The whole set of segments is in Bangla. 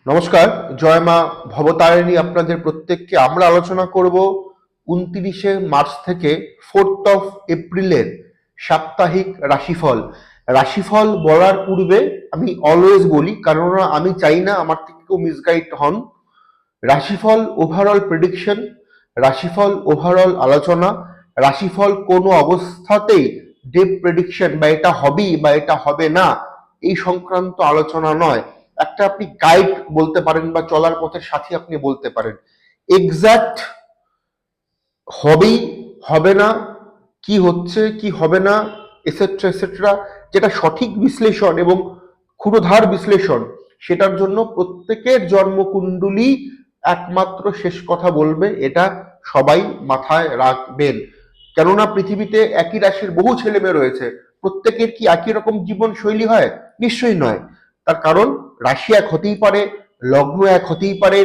নমস্কার, জয় মা ভবতারিণী। আপনাদের প্রত্যেককে আমরা আলোচনা করব 29শে মার্চ থেকে 4 এপ্রিলের সাপ্তাহিক রাশিফল। রাশিফল বলার পূর্বে আমি অলওয়েজ বলি, কারণ আমি চাই না আমার থেকে কেউ মিসগাইড হন। রাশিফল ওভারঅল প্রেডিকশন, রাশিফল ওভারঅল আলোচনা, রাশিফল কোনো অবস্থাতেই ডেপ প্রেডিকশন বা এটা হবেই বা এটা হবে না এই সংক্রান্ত আলোচনা নয়। একটা আপনি গাইড বলতে পারেন বা চলার পথের সাথী আপনি বলতে পারেন। এক্সাক্ট হবেই, হবে না, কি হচ্ছে কি হবে না, এসেট্রা এসেট্রা, যেটা সঠিক বিশ্লেষণ এবং ক্ষুরধার বিশ্লেষণ, সেটার জন্য প্রত্যেকের জন্মকুণ্ডলী একমাত্র শেষ কথা বলবে, এটা সবাই মাথায় রাখবেন। কেননা পৃথিবীতে একই রাশির বহু ছেলে মেয়ে রয়েছে, প্রত্যেকের কি একই রকম জীবন শৈলী হয়? নিশ্চয়ই নয়। তার কারণ রাশি এক হতেই পারে, লগ্ন এক হতেই পারে,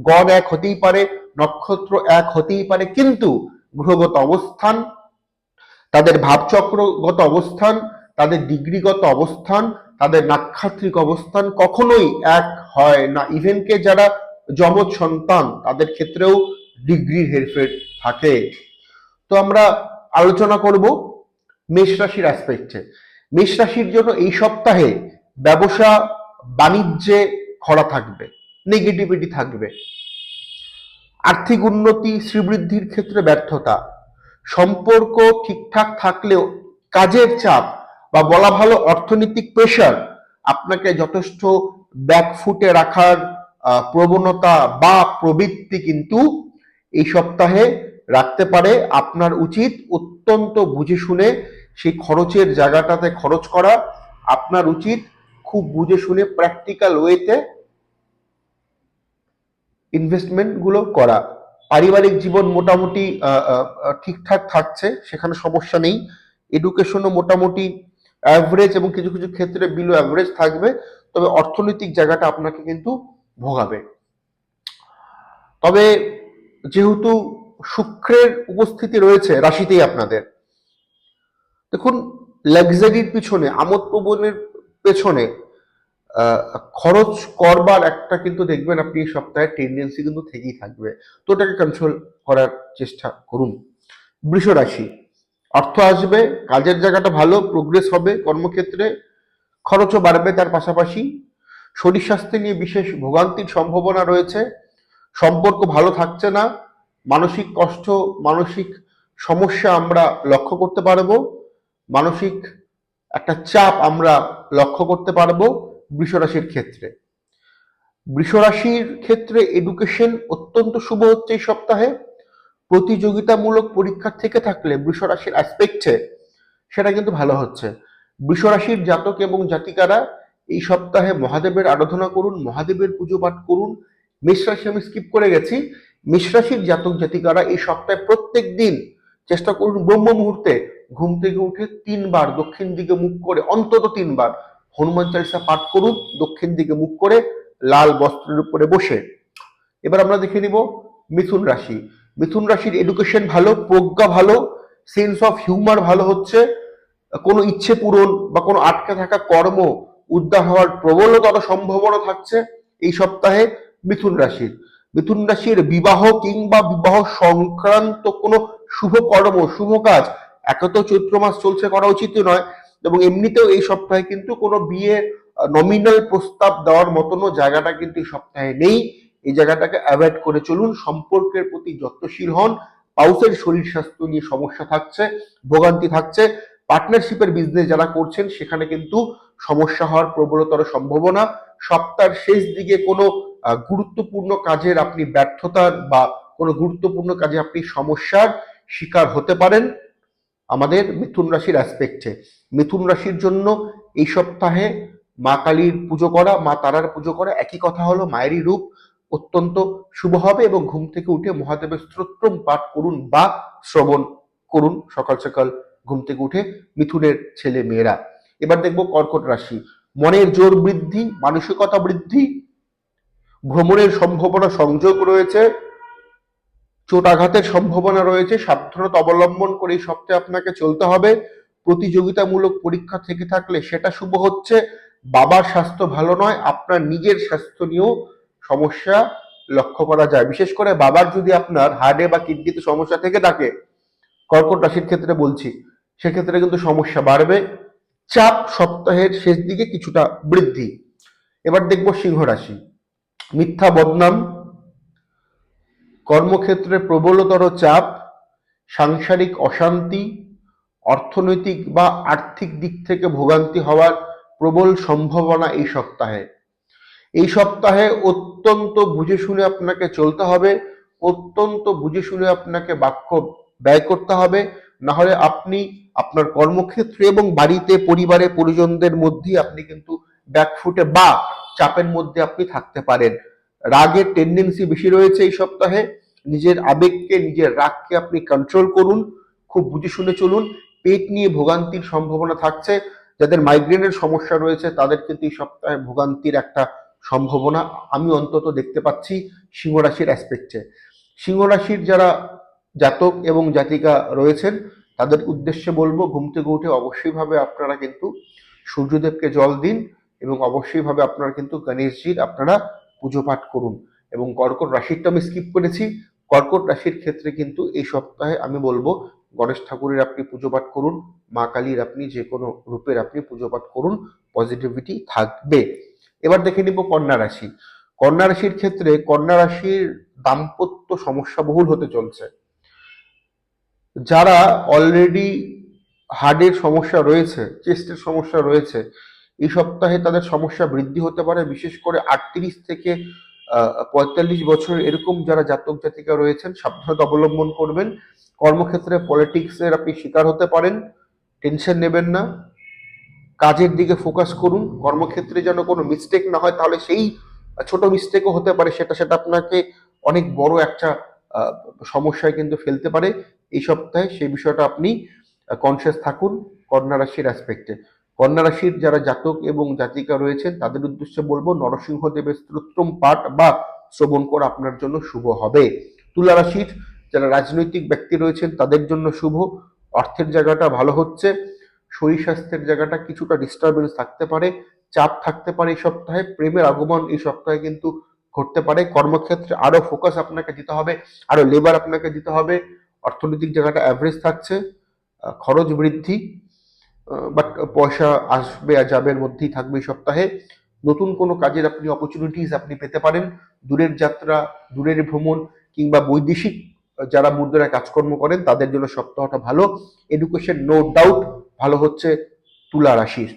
গণ এক হতেই পারে, নক্ষত্র এক হতেই পারে, কিন্তু গ্রহগত অবস্থান, তাদের ভাবচক্রগত অবস্থান, তাদের ডিগ্রিগত অবস্থান, তাদের নাক্ষত্রিক অবস্থান কখনোই এক হয় না। ইভেনকে যারা যমজ সন্তান তাদের ক্ষেত্রেও ডিগ্রির হেরফের থাকে। তো আমরা আলোচনা করব মেষ রাশির অ্যাসপেক্টে। মেষ রাশির জন্য এই সপ্তাহে ব্যবসা বাণিজ্যে খরা থাকবে, নেগেটিভিটি থাকবে, আর্থিক উন্নতি শ্রীবৃদ্ধির ক্ষেত্রে ব্যর্থতা, সম্পর্ক ঠিকঠাক থাকলেও কাজের চাপ বা বলা ভালো অর্থনৈতিক প্রেশার আপনাকে যথেষ্ট ব্যাকফুটে রাখার প্রবণতা বা প্রবৃত্তি কিন্তু এই সপ্তাহে রাখতে পারে। আপনার উচিত অত্যন্ত বুঝে শুনে সেই খরচের জায়গাটাতে খরচ করা। আপনার উচিত খুব বুঝে শুনে প্র্যাকটিক্যাল ওয়েতে ইনভেস্টমেন্ট গুলো করা। পারিবারিক জীবন মোটামুটি ঠিকঠাক থাকছে, সেখানে সমস্যা নেই। এডুকেশনও মোটামুটি অ্যাভারেজ এবং কিছু কিছু ক্ষেত্রে বিলো অ্যাভারেজ থাকবে, তবে অর্থনৈতিক জায়গাটা আপনাকে কিন্তু ভোগাবে। তবে যেহেতু শুক্রের উপস্থিতি রয়েছে রাশিতেই আপনাদের, দেখুন, লাক্সারির পিছনে, আমোদ প্রবণের পেছনে খরচ করবার একটা কিন্তু দেখবেন আপনি এই সপ্তাহে টেন্ডেন্সি কিন্তু থেকেই থাকবে। তো ওটাকে কন্ট্রোল করার চেষ্টা করুন। বৃষ রাশি, অর্থ আসবে, কাজের জায়গাটা ভালো, প্রোগ্রেস হবে কর্মক্ষেত্রে, খরচও বাড়বে। তার পাশাপাশি শরীর স্বাস্থ্য নিয়ে বিশেষ ভোগান্তির সম্ভাবনা রয়েছে, সম্পর্ক ভালো থাকছে না, মানসিক কষ্ট, মানসিক সমস্যা আমরা লক্ষ্য করতে পারবো, মানসিক একটা চাপ আমরা লক্ষ্য করতে পারবো বৃষরাশির ক্ষেত্রে। বৃষরাশির ক্ষেত্রে এডুকেশন অত্যন্ত শুভ হচ্ছে এই সপ্তাহে। প্রতিযোগিতামূলক পরীক্ষা থেকে থাকলে বৃষরাশির অ্যাসপেক্টে সেটা কিন্তু ভালো হচ্ছে। বৃষরাশির জাতক এবং জাতিকারা এই সপ্তাহে মহাদেবের আরাধনা করুন, মহাদেবের পুজো পাঠ করুন। মেষ রাশি আমি স্কিপ করে গেছি। মেষ রাশির জাতক জাতিকারা এই সপ্তাহে প্রত্যেক দিন চেষ্টা করুন ব্রহ্ম মুহূর্তে ঘুম থেকে উঠে 3 বার দক্ষিণ দিকে মুখ করে, অন্তত 3 বার হনুমান চালিসা পাঠ করুন দক্ষিণ দিকে মুখ করে, লাল বস্ত্রের উপরে বসে। এবার আমরা দেখে নিব মিথুন রাশি। মিথুন রাশির এডুকেশন ভালো, প্রজ্ঞা ভালো, সেন্স অফ হিউমার ভালো হচ্ছে, কোনো ইচ্ছে পূরণ বা কোনো আটকে থাকা কর্ম উদ্ধার হওয়ার প্রবলতর সম্ভাবনা থাকছে এই সপ্তাহে মিথুন রাশির। মিথুন রাশির বিবাহ কিংবা বিবাহ সংক্রান্ত কোনো শুভ কর্ম, শুভ কাজ একে তো চৈত্র মাস চলছে, করা উচিত নয়, এবং এমনিতেও এই সপ্তাহে কিন্তু কোনো বিয়ে নমিনাল প্রস্তাব দেওয়ার মতনও জায়গাটা কিন্তু এই সপ্তাহে নেই। এই জায়গাটাকে অ্যাভয়েড করে চলুন। সম্পর্কের প্রতি যত্নশীল হন। পাউসের শরীর স্বাস্থ্য নিয়ে সমস্যা থাকছে, ভোগান্তি থাকছে। পার্টনারশিপের বিজনেস যারা করছেন সেখানে কিন্তু সমস্যা হওয়ার প্রবলতর সম্ভাবনা। সপ্তাহের শেষ দিকে কোনো গুরুত্বপূর্ণ কাজের আপনি ব্যর্থতার বা কোনো গুরুত্বপূর্ণ কাজে আপনি সমস্যার শিকার হতে পারেন আমাদের মিথুন রাশির অ্যাসপেক্টে। মিথুন রাশির জন্য এই সপ্তাহে মা কালীর পুজো করা, মা তারার পুজো করা, একই কথা হলো, মায়েরই রূপ, অত্যন্ত শুভ হবে। এবং ঘুম থেকে উঠে মহাদেবের স্তোত্রম পাঠ করুন বা শ্রবণ করুন সকাল সকাল ঘুম থেকে উঠে মিথুনের ছেলে মেয়েরা। এবার দেখবো কর্কট রাশি। মনের জোর বৃদ্ধি, মানসিকতা বৃদ্ধি, ভ্রমণের সম্ভাবনা সংযোগ রয়েছে, চোট আঘাতের সম্ভাবনা রয়েছে। সাবধানতা অবলম্বন করে এই সপ্তাহে আপনাকে চলতে হবে। প্রতিযোগিতামূলক পরীক্ষা থেকে থাকলে সেটা শুভ হচ্ছে। বাবার স্বাস্থ্য ভালো নয়, আপনার নিজের স্বাস্থ্য নিয়েও সমস্যা লক্ষ্য করা যায়। বিশেষ করে বাবার যদি আপনার হার্টে বা কিডনিতে সমস্যা থেকে থাকে, কর্কট রাশির ক্ষেত্রে বলছি, সেক্ষেত্রে কিন্তু সমস্যা বাড়বে। চাপ সপ্তাহের শেষ দিকে কিছুটা বৃদ্ধি। এবার দেখব সিংহ রাশি। মিথ্যা বদনাম, কর্মক্ষেত্রে প্রবলতর চাপ, সাংসারিক অশান্তি, অর্থনৈতিক বা আর্থিক দিক থেকে ভোগান্তি হওয়ার প্রবল সম্ভাবনা এই সপ্তাহে। এই সপ্তাহে অত্যন্ত বুঝে শুনে আপনাকে চলতে হবে, অত্যন্ত বুঝে শুনে আপনাকে বাক্য ব্যয় করতে হবে, না হলে আপনি আপনার কর্মক্ষেত্রে এবং বাড়িতে পরিবারে পরিজনদের মধ্যে আপনি কিন্তু ব্যাকফুটে বা চাপের মধ্যে আপনি থাকতে পারেন। রাগের টেন্ডেন্সি বেশি রয়েছে এই সপ্তাহে। নিজের আবেগকে, নিজের রাগকে আপনি কন্ট্রোল করুন, খুব বুঝে শুনে চলুন। পেট নিয়ে ভোগান্তির সম্ভাবনা থাকছে। যাদের মাইগ্রেনের সমস্যা রয়েছে তাদের কিন্তু এই সপ্তাহে ভোগান্তির একটা সম্ভাবনা আমি অন্তত দেখতে পাচ্ছি সিংহ রাশির অ্যাসপেক্টে। সিংহ রাশির যারা জাতক এবং জাতিকা রয়েছেন তাদের উদ্দেশ্যে বলবো, ঘুম থেকে উঠে অবশ্যই ভাবে আপনারা কিন্তু সূর্যদেবকে জল দিন এবং অবশ্যই ভাবে আপনারা কিন্তু গণেশজির আপনারা পুজো পাঠ করুন। এবং কর্কট রাশিরটা আমি স্কিপ করেছি। কর্কট রাশির ক্ষেত্রে কিন্তু এই সপ্তাহে আমি বলবো গণেশ ঠাকুরের আপনি পুজো পাঠ করুন, মা কালীর আপনি যে কোনো রূপের আপনি পুজো পাঠ করুন, পজিটিভিটি থাকবে। এবার দেখে নিব কন্যা রাশি। কন্যা রাশির ক্ষেত্রে কন্যা রাশির দাম্পত্য সমস্যা বহুল হতে চলছে। যারা অলরেডি হার্টের সমস্যা রয়েছে, চেস্টের সমস্যা রয়েছে, এই সপ্তাহে তাদের সমস্যা বৃদ্ধি হতে পারে। বিশেষ করে 38 থেকে 45 বছর এরকম যারা জাতক জাতিকা রয়েছেন সাবধানতা অবলম্বন করবেন। কর্মক্ষেত্রে পলিটিক্সের আপনি শিকার হতে পারেন, টেনশন নেবেন না, কাজের দিকে ফোকাস করুন। কর্মক্ষেত্রে যেন কোনো মিস্টেক না হয়, তাহলে সেই ছোট মিস্টেকও হতে পারে, সেটা আপনাকে অনেক বড় একটা সমস্যায় কিন্তু ফেলতে পারে এই সপ্তাহে। সেই বিষয়টা আপনি কনসিয়াস থাকুন কন্যা রাশির অ্যাসপেক্টে। কন্যা রাশির যারা জাতক এবং জাতিকা রয়েছেন তাদের উদ্দেশ্যে বলবো নরসিংহদেবের স্তোত্রম পাঠ বা শ্রবণ করা আপনার জন্য শুভ হবে। তুলা রাশির যারা রাজনৈতিক ব্যক্তি রয়েছেন তাদের জন্য শুভ। অর্থের জায়গাটা ভালো হচ্ছে, শরীর স্বাস্থ্যের জায়গাটা কিছুটা ডিস্টারবেন্স থাকতে পারে, চাপ থাকতে পারে এই সপ্তাহে। প্রেমের আগমন এই সপ্তাহে কিন্তু ঘটতে পারে। কর্মক্ষেত্রে আরো ফোকাস আপনাকে দিতে হবে, আরো লেবার আপনাকে দিতে হবে। অর্থনৈতিক জায়গাটা অ্যাভারেজ থাকছে, খরচ বৃদ্ধি, বাট পয়সা আসবে আর যাবের মধ্যেই থাকবে এই সপ্তাহে। নতুন কোনো কাজের আপনি অপরচুনিটিস আপনি পেতে পারেন। দূরের যাত্রা, দূরের ভ্রমণ কিংবা বৈদেশিক যারা মুদ্রায় কাজকর্ম করেন তাদের জন্য সপ্তাহটা ভালো। এডুকেশন নো ডাউট ভালো হচ্ছে তুলা রাশির।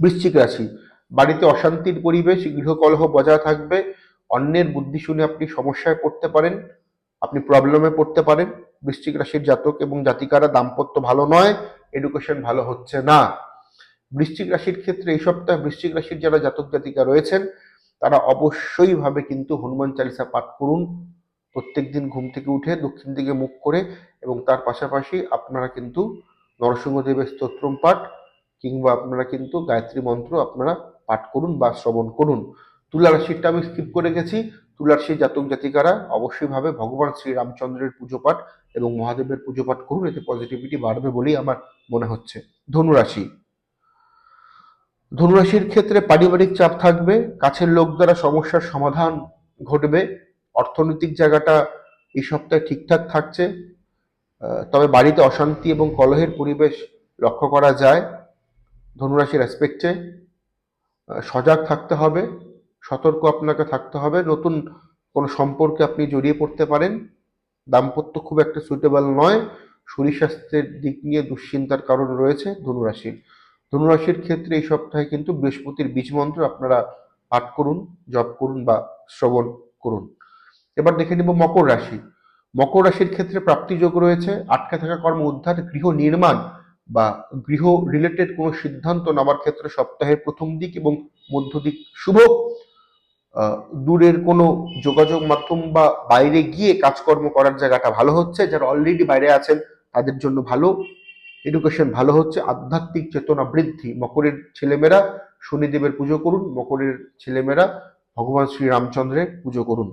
বৃশ্চিক রাশি, বাড়িতে অশান্তির পরিবেশ, গৃহকলহ বজায় থাকবে। অন্যের বুদ্ধি শুনে আপনি সমস্যায় পড়তে পারেন, আপনি প্রবলেমে পড়তে পারেন। বৃশ্চিক রাশির জাতক এবং জাতিকারা দাম্পত্য ভালো নয়, এডুকেশন ভালো হচ্ছে না। বৃশ্চিক রাশির ক্ষেত্রে এই সপ্তাহে বৃশ্চিক রাশির যারা জাতক জাতিকা রয়েছেন তারা অবশ্যই ভাবে কিন্তু হনুমান চালিসা পাঠ করুন প্রত্যেকদিন ঘুম থেকে উঠে দক্ষিণ দিকে মুখ করে, এবং তার পাশাপাশি আপনারা কিন্তু নরসিংহদেবের স্তোত্রম পাঠ কিংবা আপনারা কিন্তু গায়ত্রী মন্ত্র আপনারা পাঠ করুন বা শ্রবণ করুন। তুলা রাশিটা আমি স্কিপ করে গেছি। তুলা রাশির জাতক জাতিকারা অবশ্যই ভাবে ভগবান শ্রী রামচন্দ্রের পুজো পাঠ এবং মহাদেবের পুজো পাঠ করুন, এতে পজিটিভিটি বাড়বে বলেই আমার মনে হচ্ছে। ধনুরাশি, ধনুরাশির ক্ষেত্রে পারিবারিক চাপ থাকবে, কাছের লোক দ্বারা সমস্যার সমাধান ঘটবে। অর্থনৈতিক জায়গাটা এই সপ্তাহে ঠিকঠাক থাকছে, তবে বাড়িতে অশান্তি এবং কলহের পরিবেশ লক্ষ্য করা যায়। ধনুরাশির অ্যাসপেক্টে সজাগ থাকতে হবে, সতর্ক আপনাকে থাকতে হবে। নতুন কোনো সম্পর্কে আপনি জড়িয়ে পড়তে পারেন। দাম্পত্য খুব একটা সুইটেবল নয়। শরীর স্বাস্থ্যের দিক নিয়ে দুশ্চিন্তার কারণ রয়েছে ধনুরাশির। ধনুরাশির ক্ষেত্রে এই সপ্তাহে কিন্তু বৃহস্পতির বীজ মন্ত্র আপনারা পাঠ করুন, জপ করুন বা শ্রবণ করুন। এবার দেখে নিব মকর রাশি। মকর রাশির ক্ষেত্রে প্রাপ্তিযোগ রয়েছে, আটকে থাকা কর্ম উদ্ধার, গৃহ নির্মাণ বা গৃহ রিলেটেড কোনো সিদ্ধান্ত নেওয়ার ক্ষেত্রে সপ্তাহের প্রথম দিক এবং মধ্য দিক শুভ। দূরের কোনো যোগাযোগ মাধ্যম বা বাইরে গিয়ে কাজকর্ম করার জায়গাটা ভালো হচ্ছে। যারা অলরেডি বাইরে আছেন তাদের জন্য ভালো। এডুকেশন ভালো হচ্ছে, আধ্যাত্মিক চেতনা বৃদ্ধি। মকরের ছেলেমেয়েরা শনিদেবের পুজো করুন, মকরের ছেলেমেয়েরা ভগবান শ্রী রামচন্দ্রের পুজো করুন।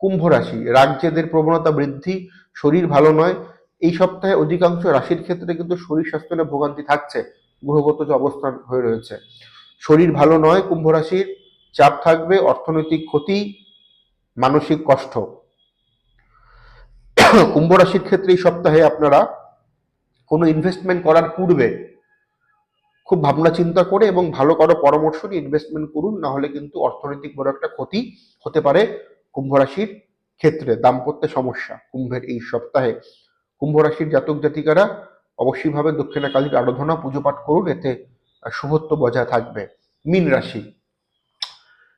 কুম্ভ রাশি, রাগজেদের প্রবণতা বৃদ্ধি, শরীর ভালো নয়। এই সপ্তাহে অধিকাংশ রাশির ক্ষেত্রে কিন্তু শরীর স্বাস্থ্য নিয়ে ভোগান্তি থাকছে, গ্রহগত যে অবস্থান হয়ে রয়েছে। শরীর ভালো নয় কুম্ভ রাশির, চাপ থাকবে, অর্থনৈতিক ক্ষতি, মানসিক কষ্ট। কুম্ভ রাশির ক্ষেত্রে এই সপ্তাহে আপনারা কোনো ইনভেস্টমেন্ট করার পূর্বে খুব ভাবনা চিন্তা করে এবং ভালো কারো পরামর্শ নিয়ে ইনভেস্টমেন্ট করুন, না হলে কিন্তু অর্থনৈতিক বড় একটা ক্ষতি হতে পারে কুম্ভ রাশির ক্ষেত্রে। দাম্পত্য সমস্যা কুম্ভের এই সপ্তাহে। কুম্ভ রাশির জাতক জাতিকারা অবশ্যই ভাবে দক্ষিণাকালীর আরাধনা পুজো পাঠ করুন, এতে শুভত্ব বজায় থাকবে। মীন রাশি,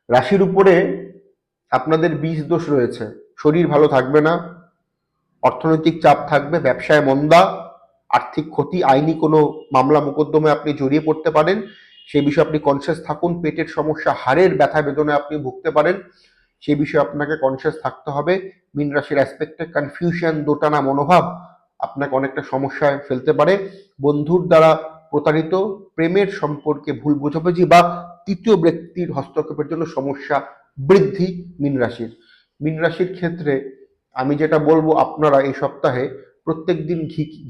রাশির উপরে আপনাদের বীজ দোষ রয়েছে, শরীর ভালো থাকবে না, অর্থনৈতিক চাপ থাকবে, ব্যবসায় মন্দা, আর্থিক ক্ষতি, আইনি কোনো মামলা মোকদ্দমায় আপনি জড়িয়ে পড়তে পারেন, সেই বিষয়ে আপনি কনসিয়াস থাকুন। পেটের সমস্যা, হাড়ের ব্যথা বেদনায় আপনি ভুগতে পারেন, সেই বিষয়ে আপনাকে কনসিয়াস থাকতে হবে। মীন রাশির অ্যাসপেক্টে কনফিউশন, দোটানা মনোভাব আপনাকে অনেকটা সমস্যায় ফেলতে পারে। বন্ধুর দ্বারা প্রতারিত, প্রেমের সম্পর্কে ভুল বোঝাবুঝি বা তৃতীয় ব্যক্তির হস্তক্ষেপের জন্য সমস্যা বৃদ্ধি মীন রাশির। মীন রাশির ক্ষেত্রে আমি যেটা বলবো, আপনারা এই সপ্তাহে প্রত্যেক দিন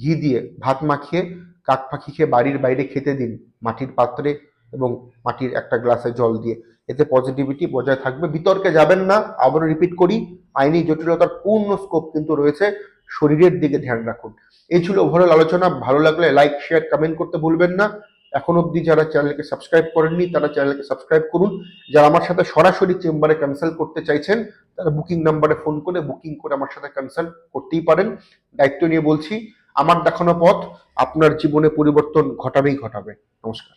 ঘি দিয়ে ভাত মাখিয়ে কাক পাখি খেয়ে বাড়ির বাইরে খেতে দিন, মাটির পাত্রে এবং মাটির একটা গ্লাসে জল দিয়ে, এতে পজিটিভিটি বজায় থাকবে। বিতর্কে যাবেন না, আবারও রিপিট করি, আইনি জটিলতার পূর্ণ স্কোপ কিন্তু রয়েছে, শরীরের দিকে ধ্যান রাখুন। এই ছিল ওভারঅল আলোচনা। ভালো লাগলে লাইক শেয়ার কমেন্ট করতে ভুলবেন না। এখন অবধি যারা চ্যানেলকে সাবস্ক্রাইব করেননি তারা চ্যানেলকে সাবস্ক্রাইব করুন। যারা আমার সাথে সরাসরি চেম্বারে কনসাল্ট করতে চাইছেন তারা বুকিং নাম্বারে ফোন করে বুকিং করে আমার সাথে কনসাল্ট করতেই পারেন। দায়িত্ব নিয়ে বলছি, আমার দেখানো পথ আপনার জীবনে পরিবর্তন ঘটাবেই ঘটাবে। নমস্কার।